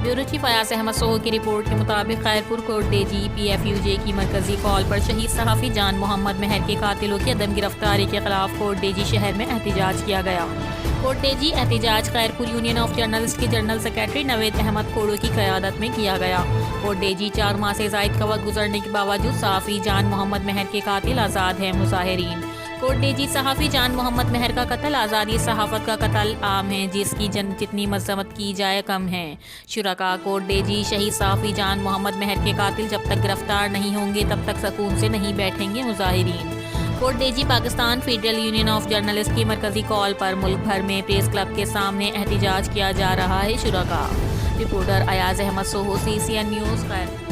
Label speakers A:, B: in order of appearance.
A: Bureau chief Ayaz Ahmed Sohu کی report کے مطابق Khairpur court D P F U J کی مرکزی کال پر شہید صحافی جان محمد مہر کے قاتلوں کی عدم گرفتاری کے خلاف کورٹ ڈی شہر میں احتجاج کیا گیا۔ کورٹ ڈی احتجاج خیرپور یونین آف جرنلسٹ کے جنرل سیکرٹری نوید احمد کھوڑو کی قیادت میں کیا گیا۔ کورٹ ڈی 4 ماہ سے زائد کا وقت گزرنے کے باوجود صحافی جان محمد مہر کے قاتل آزاد ہیں۔ مظاہرین کورٹ ڈی صحافی جان محمد مہر کا قتل آزادی صحافت کا قتل عام ہے، جس کی جتنی مذمت کی جائے کم ہے۔ شرکاء کورٹ ڈی شہید صحافی جان محمد مہر کے قاتل جب تک گرفتار نہیں ہوں گے تب تک سکون سے نہیں بیٹھیں گے۔ مظاہرین court D Pakistan federal union of journalist کی مرکزی کال پر ملک بھر میں پریس کلب کے سامنے احتجاج کیا جا رہا ہے۔ شرکاء reporter Ayaz Ahmed Sohu, CCN news, خیر